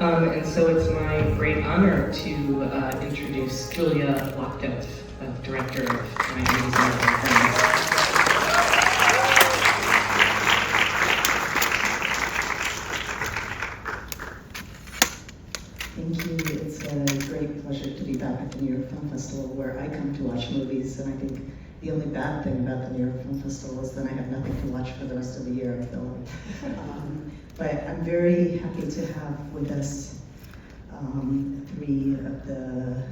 And so it's my great honor to introduce Julia Lockdove, director of Undesirable. Thank you. It's a great pleasure to be back at the New York Film Festival, where I come to watch movies, and I think the only bad thing about the New York Film Festival is that I have nothing to watch for the rest of the year, I feel like. But I'm very happy to have with us three of the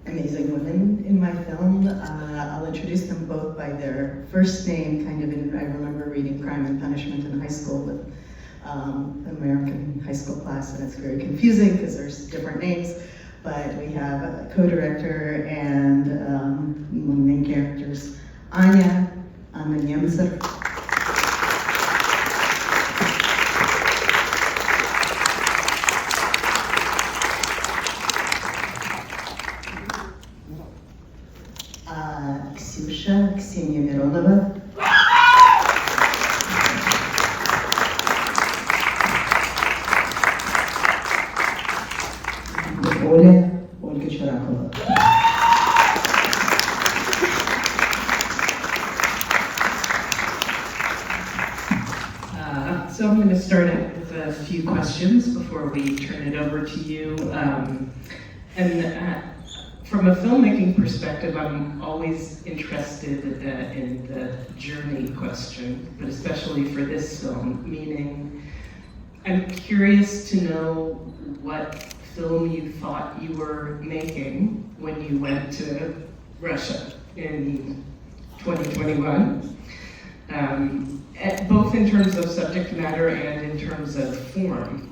amazing women in my film. I'll introduce them both by their first name, kind of I remember reading Crime and Punishment in high school with American high school class, and it's very confusing because there's different names, but we have a co-director and one main characters, Anya, Nemzer, Ksenia Mironova, Olga Churakava. So I'm going to start out with a few questions before we turn it over to you. From a filmmaking perspective, I'm always interested in the journey question, but especially for this film, meaning I'm curious to know what film you thought you were making when you went to Russia in 2021, both in terms of subject matter and in terms of form,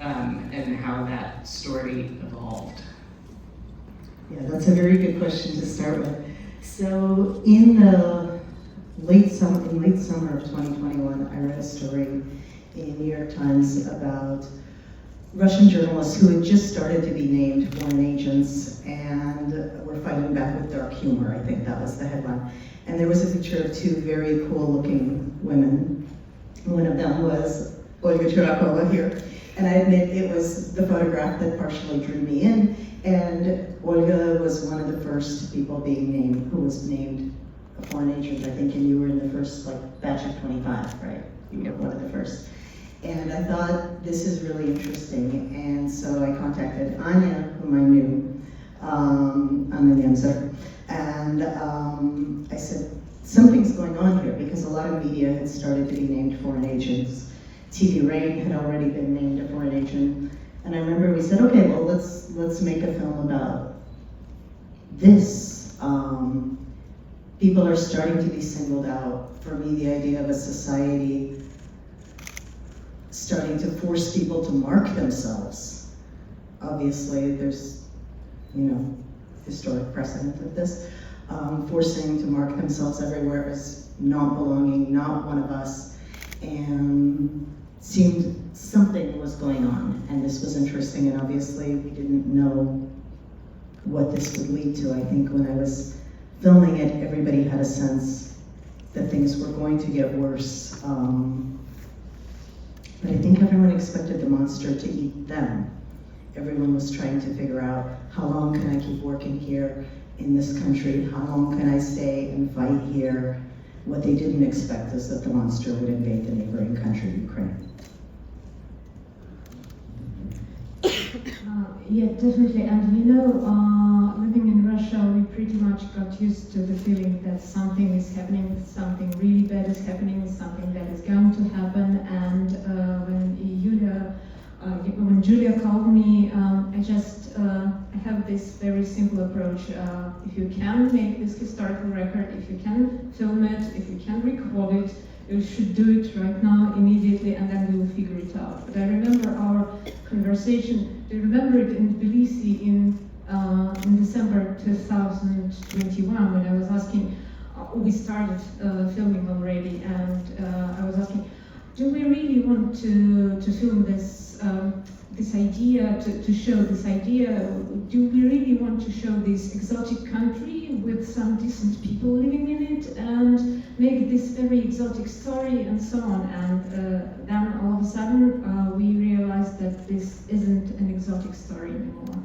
and how that story evolved. Yeah, that's a very good question to start with. So in the late summer of 2021, I read a story in New York Times about Russian journalists who had just started to be named foreign agents and were fighting back with dark humor. I think that was the headline. And there was a picture of two very cool-looking women. One of them was Olga Churakava here. And I admit it was the photograph that partially drew me in. And Olga was one of the first people being named, who was named a foreign agent, I think, and you were in the first batch of 25, right? You were one of the first. And I thought, this is really interesting. And so I contacted Anya, whom I knew, Nemzer, and I said, something's going on here, because a lot of media had started to be named foreign agents. TV Rain had already been named a foreign agent. And I remember we said, okay, well, let's make a film about this. People are starting to be singled out. For me, the idea of a society starting to force people to mark themselves. Obviously, there's, historic precedent of this. Forcing to mark themselves everywhere as not belonging, not one of us, and seemed something was going on, and this was interesting, and obviously we didn't know what this would lead to. I think when I was filming it, everybody had a sense that things were going to get worse. But I think everyone expected the monster to eat them. Everyone was trying to figure out, how long can I keep working here in this country? How long can I stay and fight here? What they didn't expect is that the monster would invade the neighboring country, Ukraine. Yeah, definitely. And living in Russia, we pretty much got used to the feeling that something is happening, something really bad is happening, something that is going to happen. And when Julia called me, I have this very simple approach. If you can make this historical record, if you can film it, if you can record it, you should do it right now, immediately, and then we will figure it out. But I remember our conversation. I remember it in Tbilisi in December 2021, when I was asking, we started filming already, and I was asking, do we really want to film this this idea, to show this idea, do we really want to show this exotic country with some decent people living in it and make this very exotic story and so on? And then all of a sudden we realized that this isn't an exotic story anymore.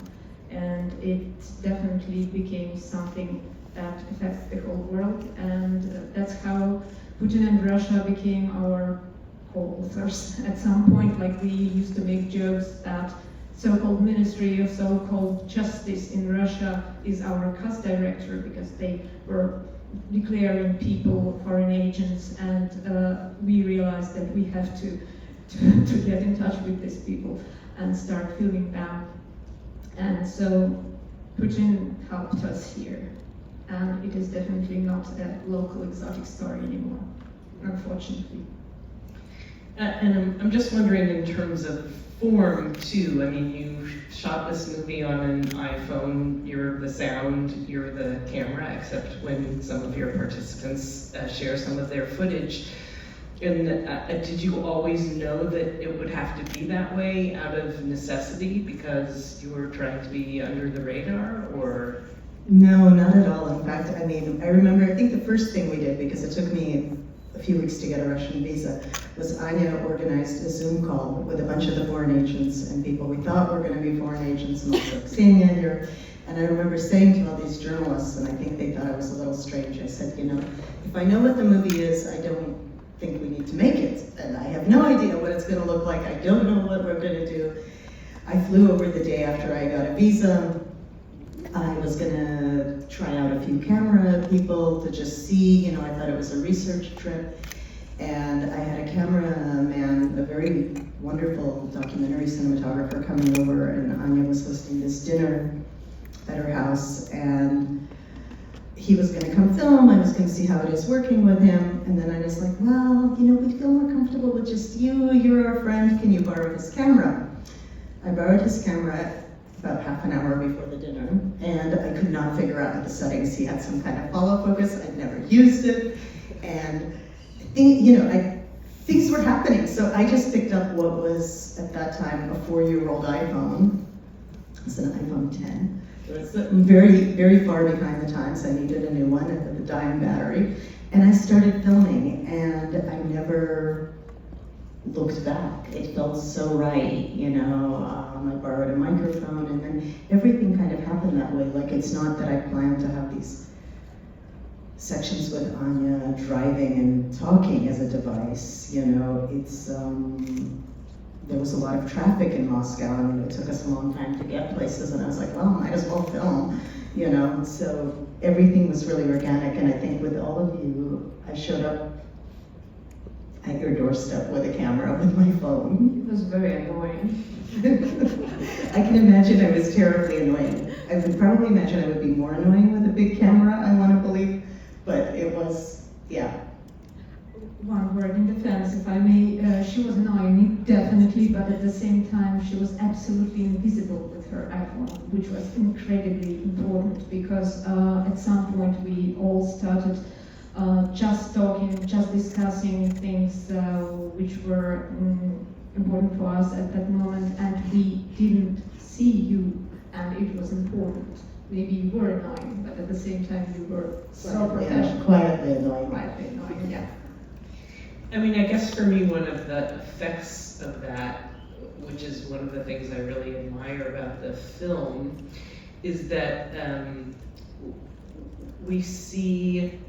And it definitely became something that affects the whole world, and that's how Putin and Russia became our co-authors at some point. Like, we used to make jokes that so-called Ministry of so-called Justice in Russia is our cast director, because they were declaring people foreign agents, and we realized that we have to get in touch with these people and start filming them. And so Putin helped us here, and it is definitely not a local exotic story anymore, unfortunately. And I'm just wondering, in terms of form too, I mean, you shot this movie on an iPhone, you're the sound, you're the camera, except when some of your participants share some of their footage. And did you always know that it would have to be that way out of necessity because you were trying to be under the radar, or? No, not at all. In fact, I mean, I remember, I think the first thing we did, because it took me a few weeks to get a Russian visa, was Anya organized a Zoom call with a bunch of the foreign agents and people we thought were going to be foreign agents, and also Ksenia here. And I remember saying to all these journalists, and I think they thought I was a little strange, I said, you know, if I know what the movie is, I don't think we need to make it. And I have no idea what it's going to look like. I don't know what we're going to do. I flew over the day after I got a visa. I was going to try out a few camera people to just see, you know, I thought it was a research trip. And I had a cameraman, a very wonderful documentary cinematographer, coming over, and Anya was hosting this dinner at her house, and he was going to come film. I was going to see how it is working with him, and then I was like, well, you know, we'd feel more comfortable with just you. You're our friend. Can you borrow his camera? I borrowed his camera about half an hour before the dinner, and I could not figure out the settings. He had some kind of follow focus. I'd never used it, and I think, you know, things were happening. So I just picked up what was at that time a 4-year-old iPhone. It's an iPhone 10. It was very, very far behind the times. I needed a new one with a dying battery, and I started filming, and I never looked back. It felt so right, you know. I borrowed a microphone, and then everything kind of happened that way. Like, it's not that I planned to have these sections with Anya driving and talking as a device, you know. It's there was a lot of traffic in Moscow. I mean, it took us a long time to get places, and I was like, well, might as well film, you know. So everything was really organic, and I think with all of you, I showed up at your doorstep with a camera with my phone. It was very annoying. I can imagine I was terribly annoying. I would probably imagine I would be more annoying with a big camera, I want to believe, but it was, yeah. One word in defense, if I may. She was annoying, definitely, but at the same time, she was absolutely invisible with her iPhone, which was incredibly important, because at some point we all started just talking, just discussing things which were important for us at that moment, and we didn't see you, and it was important. Maybe you were annoying, but at the same time you were so professional. Quietly annoying. Quietly annoying, yeah. I mean, I guess for me, one of the effects of that, which is one of the things I really admire about the film, is that we see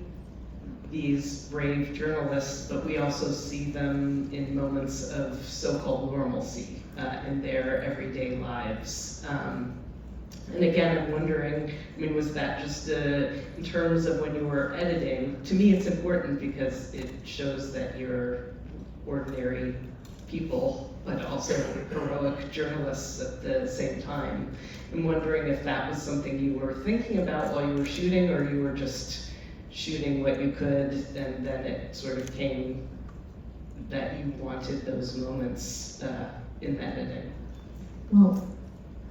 these brave journalists, but we also see them in moments of so-called normalcy in their everyday lives. And again, I'm wondering, I mean, was that just in terms of when you were editing? To me, it's important because it shows that you're ordinary people, but also heroic journalists at the same time. I'm wondering if that was something you were thinking about while you were shooting, or you were just shooting what you could, and then it sort of came that you wanted those moments in editing. Well,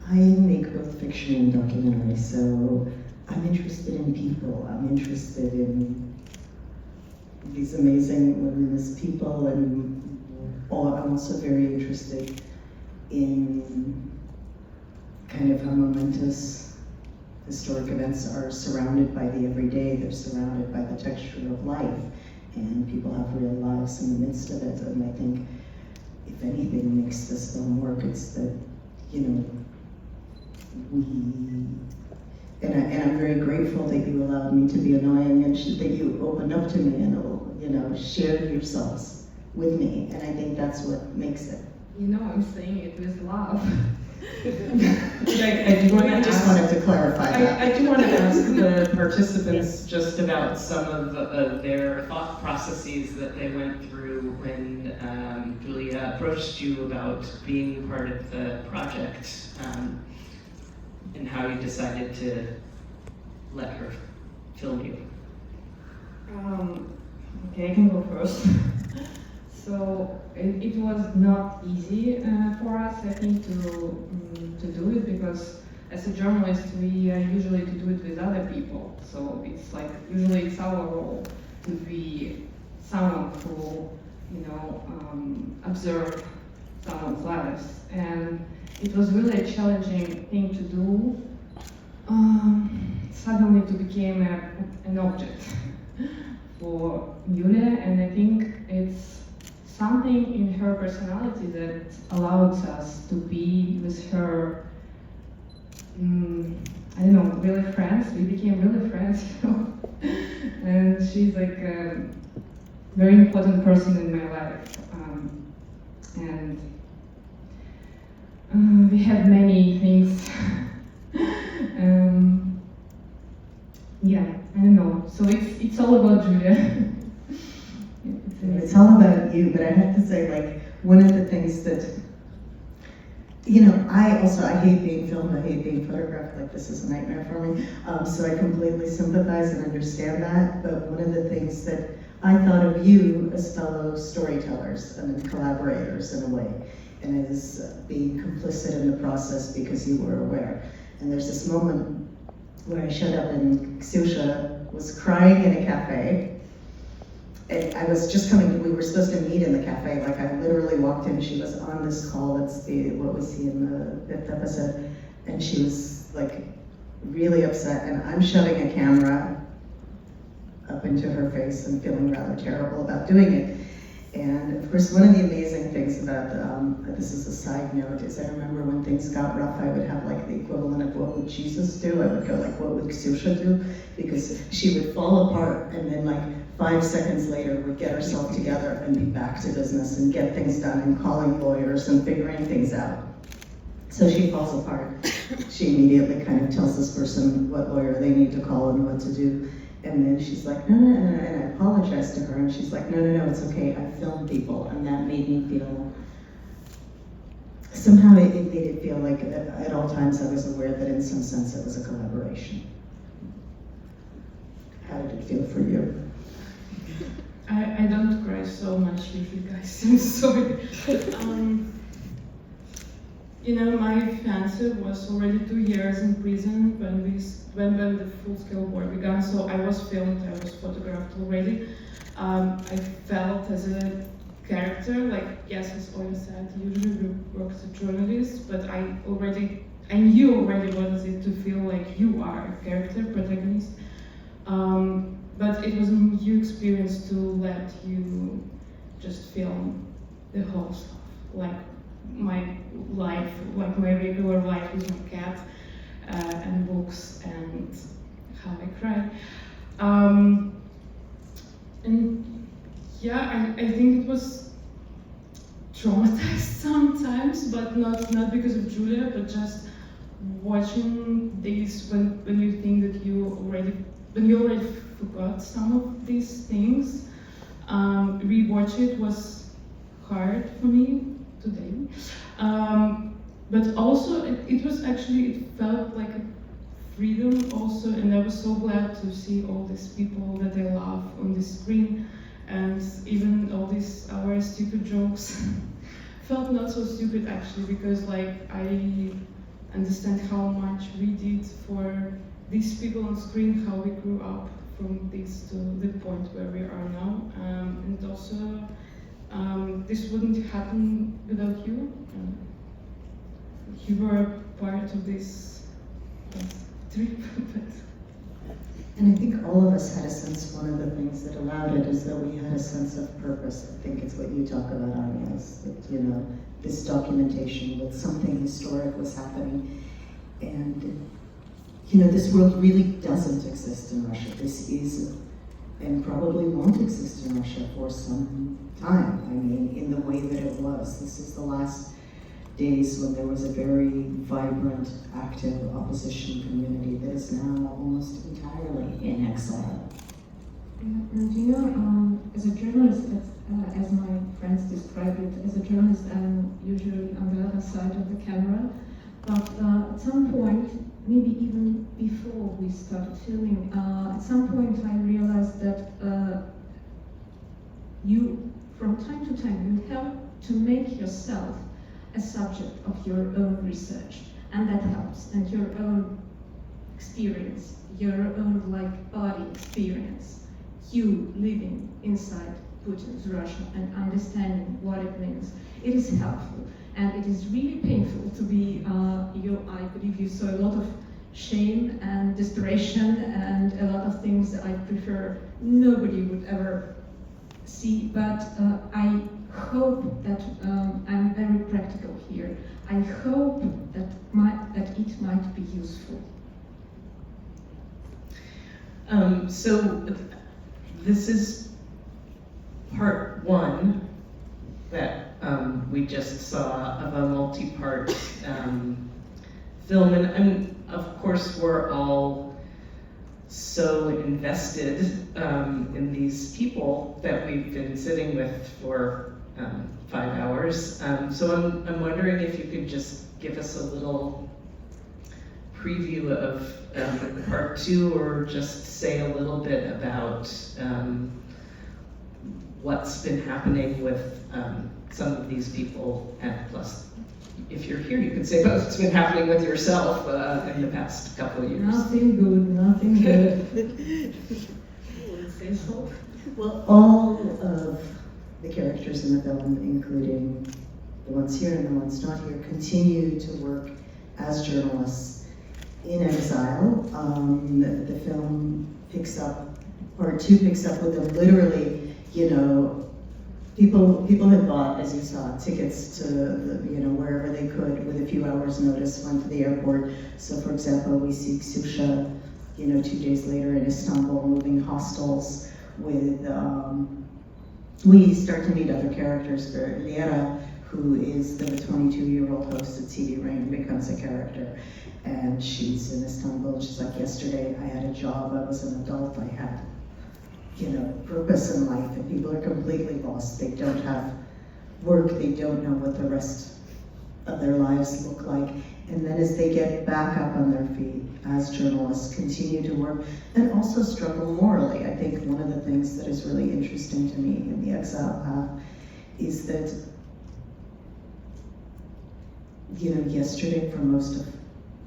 I make both fiction and documentary, so I'm interested in people. I'm interested in these amazing women as people, and I'm also very interested in kind of how momentous historic events are surrounded by the everyday, they're surrounded by the texture of life, and people have real lives in the midst of it. And I think, if anything makes this film work, it's that, you know, and I'm very grateful that you allowed me to be annoying and that you opened up to me and, you know, shared yourselves with me. And I think that's what makes it. You know, I'm saying it with love. I do want to just wanted to clarify that. I do want to ask the participants just about some of their thought processes that they went through when Julia approached you about being part of the project, and how you decided to let her film you. Okay, I can go first. So it was not easy for us, I think, to do it, because as a journalist we usually to do it with other people. So it's like usually it's our role to be someone who, you know, observe someone's lives, and it was really a challenging thing to do. Suddenly to become an object for Julia, and I think it's something in her personality that allows us to be with her, I don't know, really friends. We became really friends, you know. And she's like a very important person in my life. And we have many things. Yeah, I don't know. So it's all about Julia. It's all about you, but I have to say, like, one of the things that, you know, I hate being filmed, I hate being photographed, like this is a nightmare for me, so I completely sympathize and understand that, but one of the things that I thought of you as fellow storytellers and collaborators in a way, and as being complicit in the process because you were aware. And there's this moment where I showed up and Ksenia was crying in a cafe. I was just coming, we were supposed to meet in the cafe, like I literally walked in, she was on this call, that's what was he in the 5th episode, and she was like really upset, and I'm shoving a camera up into her face and feeling rather terrible about doing it. And of course, one of the amazing things about, this is a side note, is I remember when things got rough, I would have like the equivalent of what would Jesus do? I would go like, what would Ksenia do? Because she would fall apart and then like 5 seconds later would get herself together and be back to business and get things done and calling lawyers and figuring things out. So she falls apart. She immediately kind of tells this person what lawyer they need to call and what to do. And then she's like, no, and I apologized to her, and she's like, no, it's okay, I filmed people, and that made me feel, somehow it made it feel like at all times I was aware that in some sense it was a collaboration. How did it feel for you? I don't cry so much usually, guys, I'm sorry. You know, my fiance was already 2 years in prison when the full-scale war began, so I was filmed, I was photographed already. I felt as a character, like, yes, as Olga said, usually we work as a journalist, but I knew already what is it to feel like you are a character, protagonist. But it was a new experience to let you just film the whole stuff, like my life, like my regular life with my cat and books and how I cry. And yeah, I think it was traumatized sometimes, but not because of Julia, but just watching this when you think that you already forgot some of these things. Rewatch it was hard for me today, but also it was actually, it felt like a freedom also, and I was so glad to see all these people that I love on the screen, and even all these our stupid jokes felt not so stupid actually, because like I understand how much we did for these people on screen, how we grew up from this to the point where we are now, and also this wouldn't happen without you. you were part of this trip. And I think all of us had a sense, one of the things that allowed it is that we had a sense of purpose. I think it's what you talk about, Anya, is that, you know, this documentation that something historic was happening. And, you know, this world really doesn't exist in Russia. This is, and probably won't exist in Russia for some time. I mean, in the way that it was. This is the last days when there was a very vibrant, active opposition community that is now almost entirely in exile. And you know, as a journalist, as my friends describe it, as a journalist, I'm usually on the other side of the camera. But at some point, maybe even before we started filming, at some point I realized that you, from time to time, you have to make yourself a subject of your own research, and that helps, and your own experience, your own body experience, you living inside Putin's Russia and understanding what it means. It is helpful, and it is really painful to be, I believe you saw a lot of shame and desperation and a lot of things that I prefer nobody would ever see, but I hope that I'm very practical here. I hope that it might be useful. So this is part one that we just saw of a multi-part film, and of course we're all so invested in these people that we've been sitting with for 5 hours. So I'm wondering if you could just give us a little preview of part two, or just say a little bit about what's been happening with some of these people, and plus, if you're here, you could say what's been happening with yourself in the past couple of years. Nothing good, nothing good. Say so. Well, all of the characters in the film, including the ones here and the ones not here, continue to work as journalists in exile. The film picks up, part two picks up with them literally, you know, people had bought, as you saw, tickets to, wherever they could with a few hours notice, went to the airport. So for example, we see Ksusha, 2 days later in Istanbul, moving hostels with, we start to meet other characters. Lera, who is the 22-year-old host at TV Rain, becomes a character. And she's in Istanbul. She's like, yesterday I had a job, I was an adult, I had, purpose in life, and people are completely lost. They don't have work, they don't know what the rest of their lives look like. And then as they get back up on their feet as journalists, continue to work, and also struggle morally. I think one of the things that is really interesting to me in the exile path is that, yesterday for most of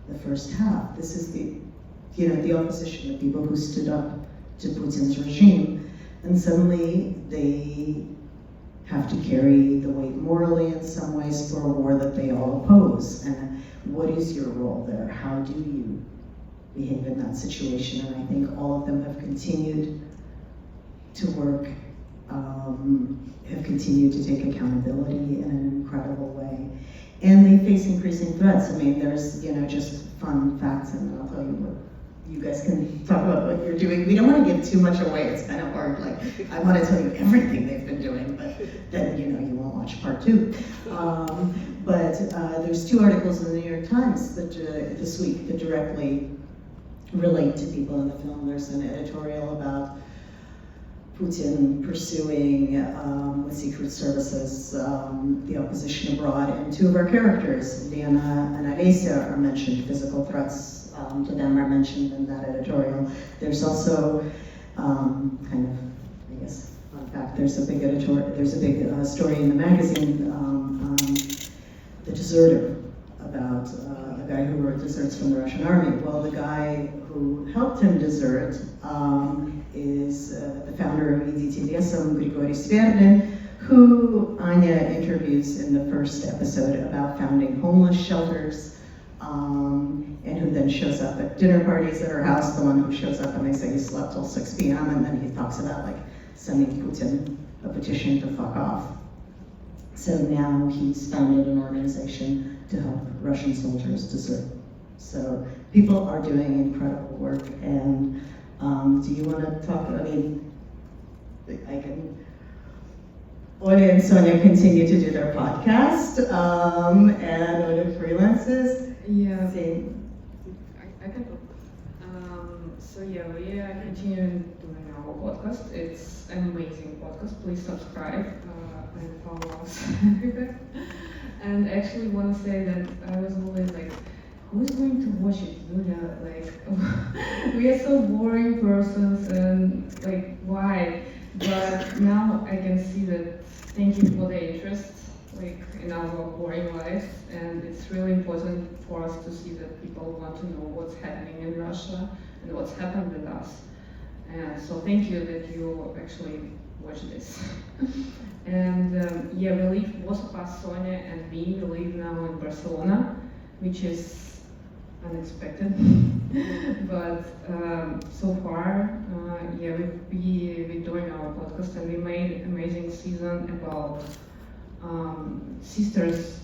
the first half, this is the opposition, the people who stood up to Putin's regime, and suddenly they have to carry the weight morally in some ways for a war that they all oppose. And what is your role there? How do you behave in that situation? And I think all of them have continued to work, have continued to take accountability in an incredible way. And they face increasing threats. I mean, there's, just fun facts, and I'll tell you what, you guys can talk about what you're doing. We don't want to give too much away. It's kind of hard. I want to tell you everything they've been doing, but then, you won't watch part two. But there's 2 articles in the New York Times that this week that directly relate to people in the film. There's an editorial about Putin pursuing with secret services the opposition abroad, and 2 of our characters, Lena and Alessia, are mentioned. Physical threats to them are mentioned in that editorial. There's also fun fact, there's a big story in the magazine, The Deserter, about a guy who wrote deserts from the Russian army. Well, the guy who helped him desert is the founder of Iditi Lesom, Grigory Sverdlin, who Anya interviews in the first episode about founding homeless shelters, and who then shows up at dinner parties at her house, the one who shows up and they say he slept till 6 p.m. and then he talks about like sending Putin a petition to fuck off. So now he's founded an organization to help Russian soldiers desert. So people are doing incredible work, and do you want to talk, I mean, I can, Olga and Sonia continue to do their podcast, and Olga freelances. Yeah, Same. I can talk. So yeah, we are continuing doing our podcast. It's an amazing podcast. Please subscribe and follow us. And actually want to say that I was always like, who's going to watch it, Julia? Like, we are so boring persons, and like, why? But now I can see that. Thank you for the interest, like in our boring lives, and it's really important for us to see that people want to know what's happening in Russia and what's happened with us. And so thank you that you actually watch this. And yeah, we live, both of us, Sonia and me, we live now in Barcelona, which is unexpected. But so far, yeah, we're doing our podcast, and we made an amazing season about sisters.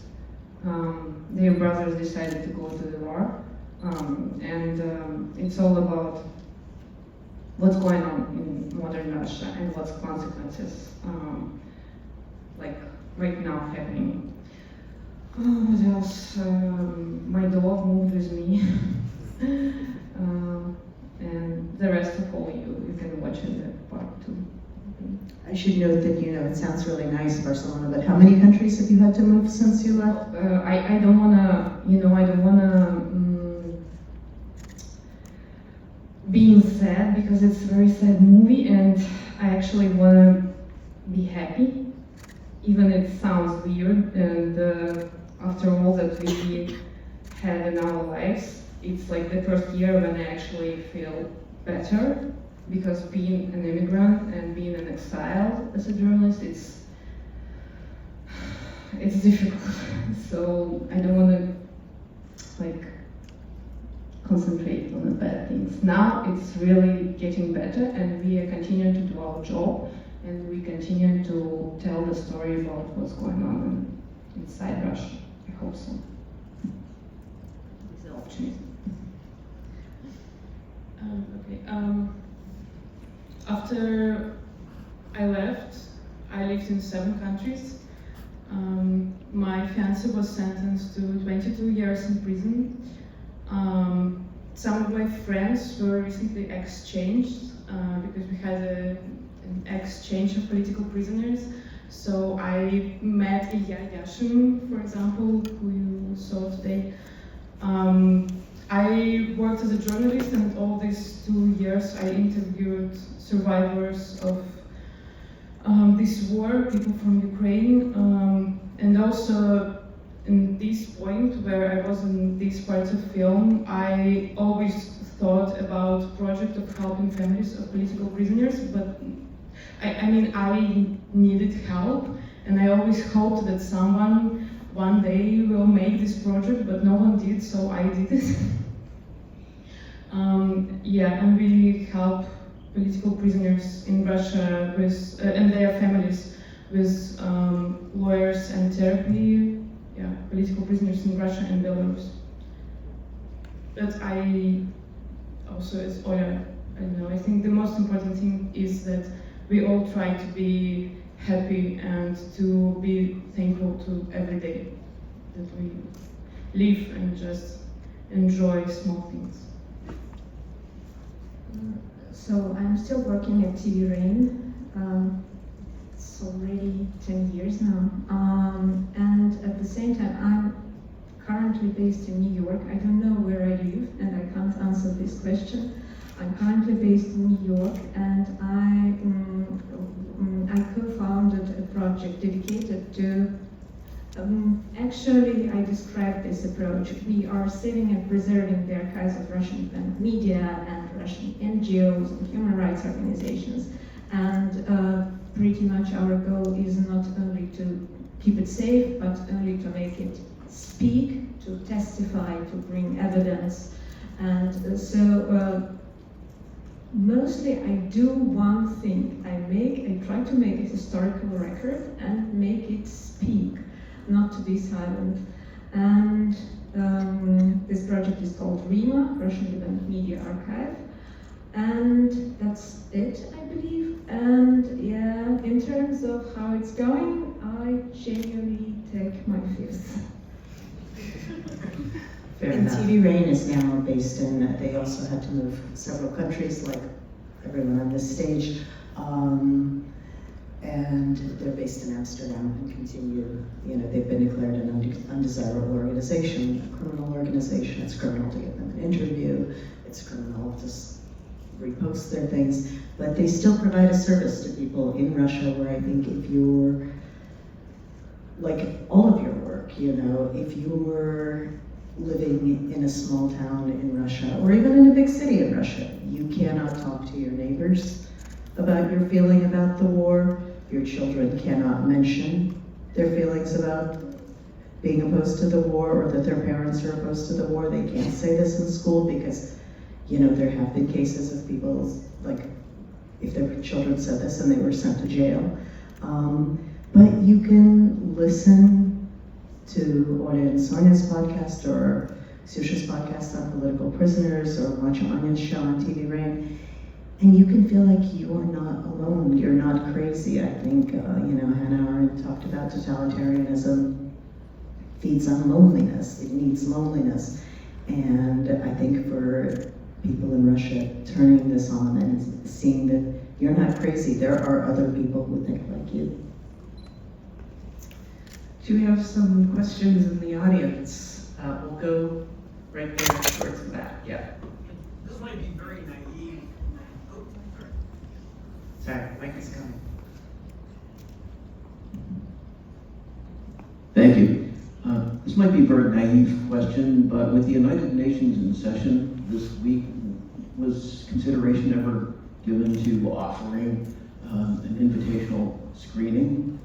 Their brothers decided to go to the war, and it's all about what's going on in modern Russia and what's consequences, like right now happening. What else? My dog moved with me. And the rest of all you can watch in the part 2. I should note that, you know, it sounds really nice, Barcelona, but how many countries have you had to move since you left? I don't wanna, I don't wanna being sad, because it's a very sad movie, and I actually wanna be happy, even it sounds weird, and after all that we had in our lives, it's like the first year when I actually feel better, because being an immigrant and being an exile as a journalist, it's difficult. So I don't want to like concentrate on the bad things. Now it's really getting better, and we are continuing to do our job, and we continue to tell the story about what's going on inside Russia. I hope so. It's the optimism. After I left, I lived in 7 countries. My fiancé was sentenced to 22 years in prison. Some of my friends were recently exchanged because we had an exchange of political prisoners. So I met Ilya Yashin, for example, who you saw today. I worked as a journalist, and all these 2 years I interviewed survivors of this war, people from Ukraine, and also in this point where I was in these parts of film, I always thought about project of helping families of political prisoners, but I mean, I needed help, and I always hoped that someone one day will make this project, but no one did, so I did it. Yeah, and we help political prisoners in Russia with, and their families with lawyers and therapy. Yeah, political prisoners in Russia and Belarus. But I also, as Olga, I don't know, I think the most important thing is that we all try to be happy and to be thankful to every day that we live and just enjoy small things. So I'm still working at TV Rain. It's already 10 years now. And at the same time, I'm currently based in New York. I don't know where I live, and I can't answer this question. I'm currently based in New York, and I co-founded a project dedicated to, actually I describe this approach. We are saving and preserving the archives of Russian media and Russian NGOs and human rights organizations. And pretty much our goal is not only to keep it safe, but only to make it speak, to testify, to bring evidence. And mostly I do one thing. I try to make a historical record and make it speak, not to be silent. And this project is called RIMA, Russian Event Media Archive. And that's it, I believe. And yeah, in terms of how it's going, I genuinely take my fifth. Fair And enough. TV Rain is now based in, they also had to move several countries, like everyone on this stage. And they're based in Amsterdam and continue, they've been declared an undesirable organization, a criminal organization. It's criminal to give them an interview. It's criminal to repost their things, but they still provide a service to people in Russia where I think if you're, like all of your work, if you were living in a small town in Russia, or even in a big city in Russia, you cannot talk to your neighbors about your feeling about the war. Your children cannot mention their feelings about being opposed to the war or that their parents are opposed to the war. They can't say this in school because there have been cases of people, like, if their children said this and they were sent to jail. But you can listen to Olga and Sonia's podcast or Ksyusha's podcast on political prisoners or watch Anya's show on TV Rain, and you can feel like you're not alone, you're not crazy. I think, Hannah Arendt talked about totalitarianism feeds on loneliness, it needs loneliness. And I think for people in Russia turning this on and seeing that you're not crazy, there are other people who think like you. Do we have some questions in the audience? We'll go right there towards the back. Yeah. This might be very naive. Oh, Sorry, Mike is coming. Thank you. This might be a very naive question, but with the United Nations in session this week, was consideration ever given to offering an invitational screening?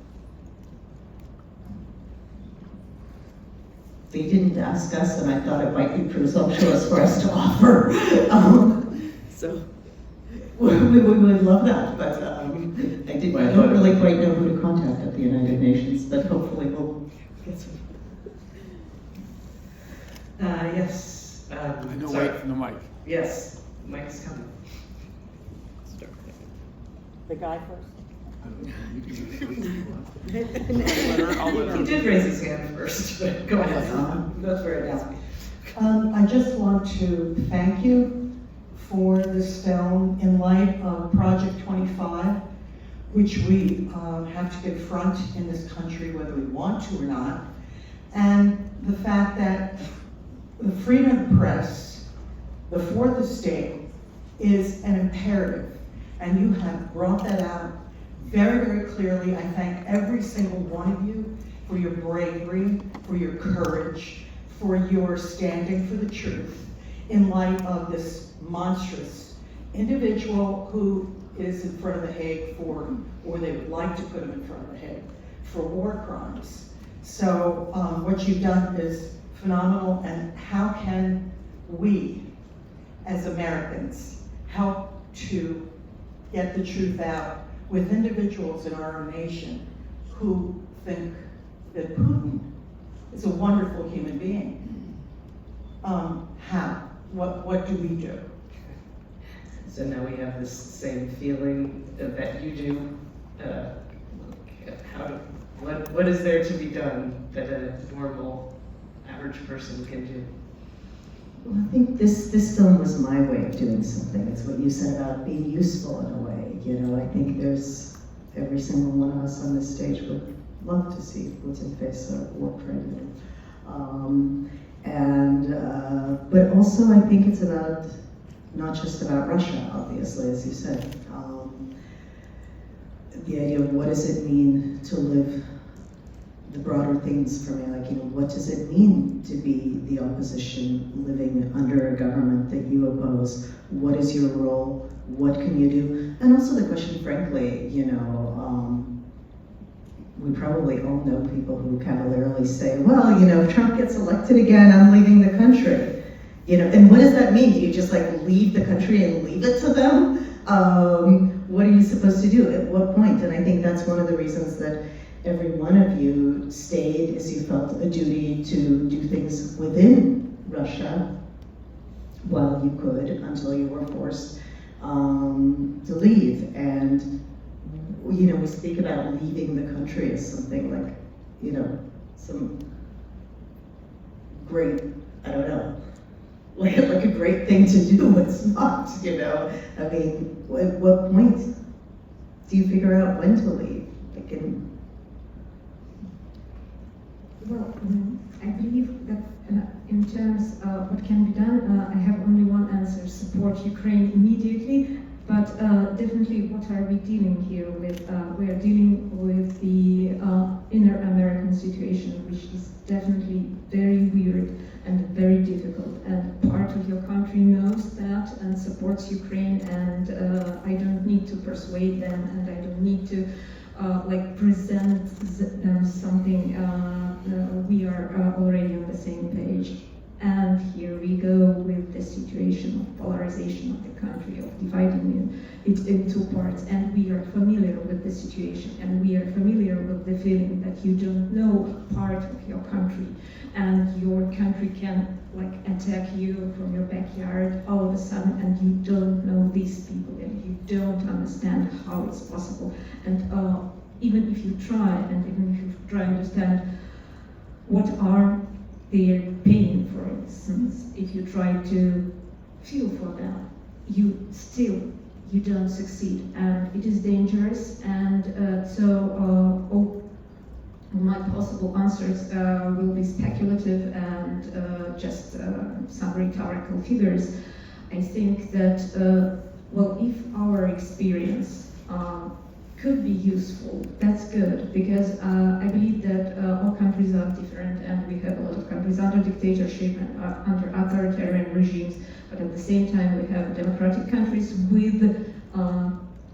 They didn't ask us, and I thought it might be presumptuous for us to offer. So we would love that, but I don't really quite know who to contact at the United Nations, but hopefully we'll get some. Yes. no, sorry. wait for the mic. Yes, Mike is coming. The guy first? He did raise his hand first, but go ahead. That's where it is. I just want to thank you for this film in light of Project 25, which we have to confront in this country whether we want to or not, and the fact that the freedom of the press, the fourth estate, is an imperative, and you have brought that out very, very clearly. I thank every single one of you for your bravery, for your courage, for your standing for the truth in light of this monstrous individual who is in front of the Hague for, or they would like to put him in front of the Hague, for war crimes. So what you've done is phenomenal, and how can we, as Americans, help to get the truth out with individuals in our own nation who think that Putin is a wonderful human being? How? What do we do? So now we have this same feeling that you do. What is there to be done that a normal, average person can do? Well, I think this film was my way of doing something. It's what you said about being useful in a way. I think there's every single one of us on this stage would love to see Putin face a war criminal. But also I think it's about, not just about Russia, obviously, as you said. The idea of what does it mean to live, the broader things for me, like, what does it mean to be the opposition living under a government that you oppose? What is your role? what can you do? And also the question, frankly, we probably all know people who cavalierly say, well, if Trump gets elected again, I'm leaving the country. And what does that mean? Do you just leave the country and leave it to them? What are you supposed to do? At what point? And I think that's one of the reasons that every one of you stayed, is you felt a duty to do things within Russia while you could, until you were forced to leave. And we speak about leaving the country as something like, some great, I don't know, like a great thing to do. It's not, I mean, at what point do you figure out when to leave? Well, I believe that in terms of what can be done, I have only one answer: support Ukraine immediately. But definitely, what are we dealing here with? We are dealing with the inner American situation, which is definitely very weird and very difficult. And part of your country knows that and supports Ukraine, and I don't need to persuade them, and I don't need to present them something. We are already on the same page. And here we go with the situation of polarization of the country, of dividing it in two parts. And we are familiar with the situation, and we are familiar with the feeling that you don't know part of your country, and your country can attack you from your backyard all of a sudden, and you don't know these people, and you don't understand how it's possible. And even if you try, and even if you try to understand what are their pain, for instance, if you try to feel for them, you don't succeed, and it is dangerous. And all my possible answers will be speculative and just some rhetorical figures. I think that if our experience could be useful, that's good, because I believe that all countries are different, and we have a lot of countries under dictatorship and under authoritarian regimes, but at the same time we have democratic countries with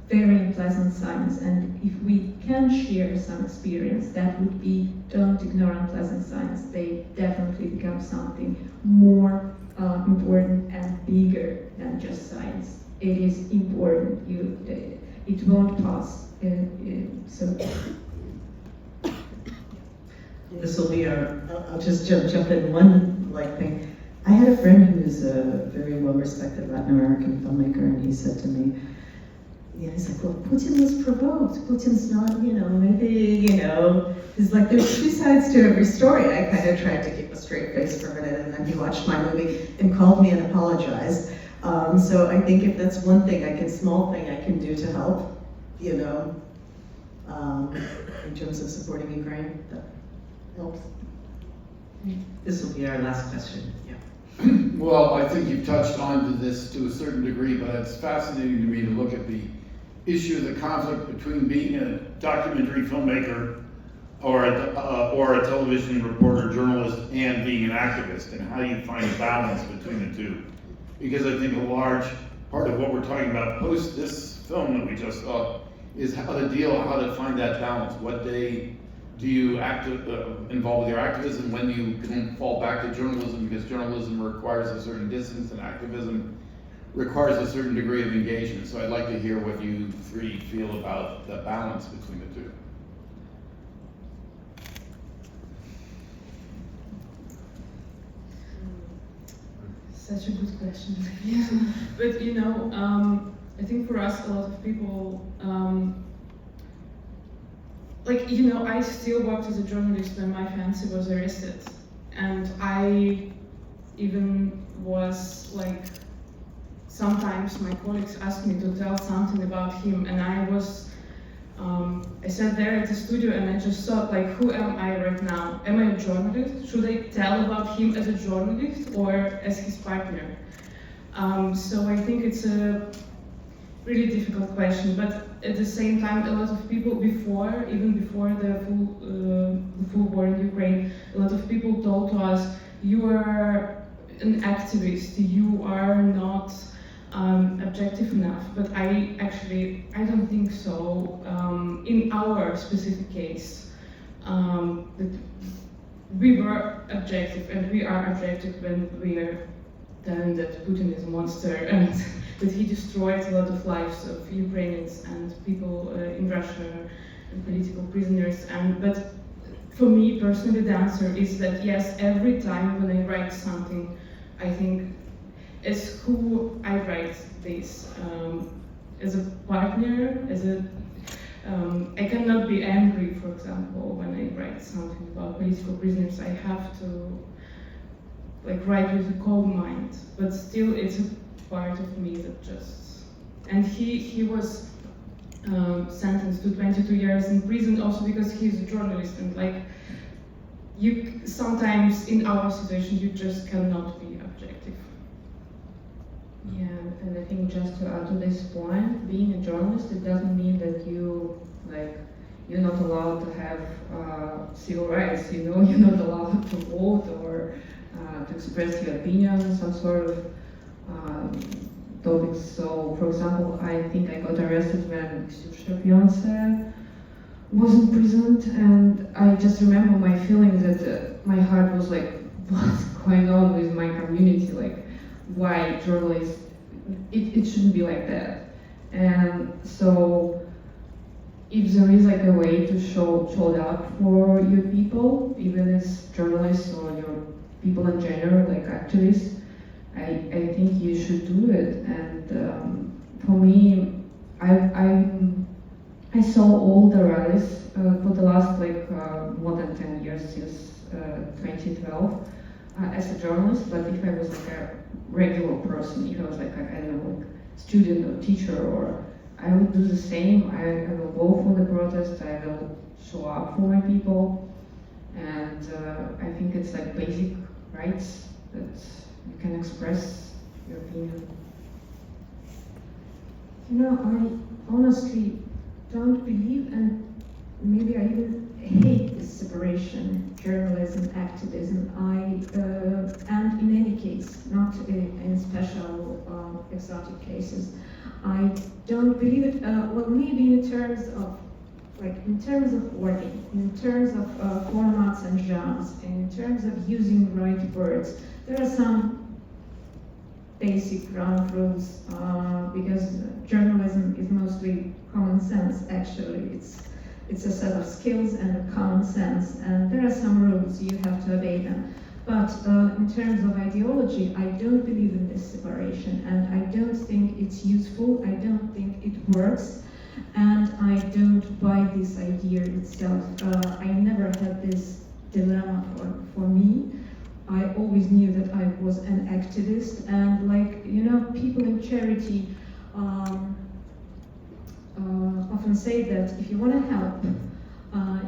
very unpleasant signs. And if we can share some experience, that would be, don't ignore unpleasant signs. They definitely become something more important and bigger than just signs. It is important. It won't pass. This will be I'll just jump in one thing. I had a friend who's a very well-respected Latin American filmmaker, and he said to me, he's like, well, Putin was provoked. Putin's not, maybe, it's like there's two sides to every story. I kind of tried to keep a straight face for a minute, and then he watched my movie and called me and apologized. So I think if that's one small thing I can do to help, in terms of supporting Ukraine, that helps. This will be our last question. Yeah. Well, I think you've touched on to this to a certain degree, but it's fascinating to me to look at the issue of the conflict between being a documentary filmmaker or a television reporter, journalist, and being an activist, and how you find a balance between the two. Because I think a large part of what we're talking about post this film that we just saw is how to find that balance. What day do you involve with your activism? When you can fall back to journalism, because journalism requires a certain distance and activism requires a certain degree of engagement. So I'd like to hear what you three feel about the balance between the two. Such a good question. Yeah. But I think for us, a lot of people, I still worked as a journalist when my fiancé was arrested, and I even was sometimes my colleagues asked me to tell something about him, and I sat there at the studio and I just thought, who am I right now? Am I a journalist? Should I tell about him as a journalist or as his partner? So I think it's a really difficult question, but at the same time, a lot of people even before the full war in Ukraine, a lot of people told to us, you are an activist, you are not objective enough, but I don't think so. In our specific case, that we were objective, and we are objective when we are telling that Putin is a monster and that he destroyed a lot of lives of Ukrainians and people in Russia and political prisoners. But for me personally, the answer is that yes, every time when I write something, I think as who I write this, as a partner, I cannot be angry, for example, when I write something about political prisoners. I have to write with a cold mind, but still it's a part of me that just... And he was sentenced to 22 years in prison also because he's a journalist, and you sometimes in our situation you just cannot be objective. Yeah, and I think just to add to this point, being a journalist, it doesn't mean that you're not allowed to have civil rights, you're not allowed to vote or to express your opinion on some sort of topics. So, for example, I think I got arrested when Churakava was imprisoned, and I just remember my feeling that my heart was like, what's going on with my community? Why journalists, it shouldn't be like that. And so if there is a way to show up for your people, even as journalists or your people in general, activists, I think you should do it. And for me, I saw all the rallies for the last more than 10 years, since 2012. As a journalist, but if I was a regular person, if I was I don't know, student or teacher, or I would do the same. I will go for the protest, I will show up for my people, and I think it's basic rights that you can express your opinion. I honestly don't believe, and maybe I even hate this separation, journalism, activism. And in any case, not in special exotic cases, I don't believe it. Well, maybe in terms of wording, in terms of formats and genres, in terms of using right words, there are some basic ground rules because journalism is mostly common sense. Actually, it's a set of skills and a common sense, and there are some rules, you have to obey them. But in terms of ideology, I don't believe in this separation, and I don't think it's useful, I don't think it works, and I don't buy this idea itself. I never had this dilemma for me. I always knew that I was an activist, and people in charity often say that if you want to help,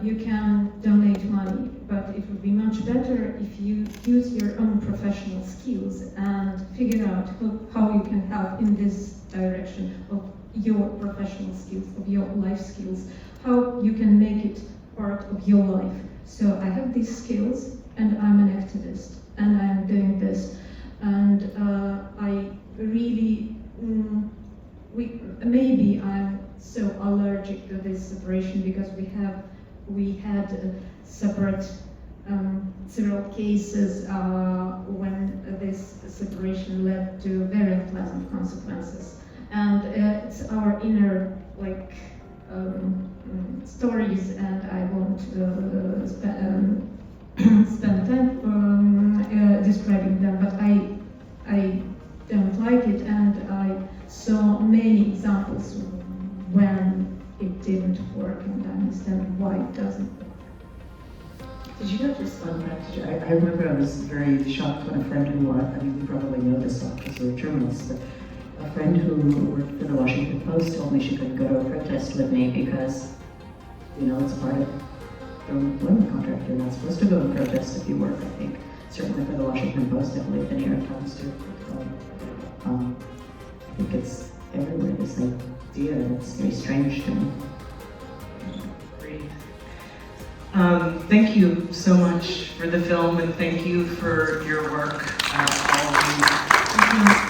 you can donate money, but it would be much better if you use your own professional skills and figure out how you can help in this direction of your professional skills, of your life skills, how you can make it part of your life. So I have these skills, and I'm an activist, and I'm doing this, and I really, maybe I'm so allergic to this separation because we had separate several cases when this separation led to very unpleasant consequences, and it's our inner stories, and I won't spend time describing them, but I don't like it, and I saw many examples when it didn't work, and I understand why it doesn't. Did you not respond back to I remember I was very shocked when a friend who, you probably know this because you're a journalist, but a friend who worked for the Washington Post told me she couldn't go to a protest with me because, it's part of the employment contract. You're not supposed to go and protest if you work, I think. Certainly for the Washington Post, I believe the New York Times too. I think it's everywhere, this idea, it's very strange to me. Great. Thank you so much for the film, and thank you for your work, all of you.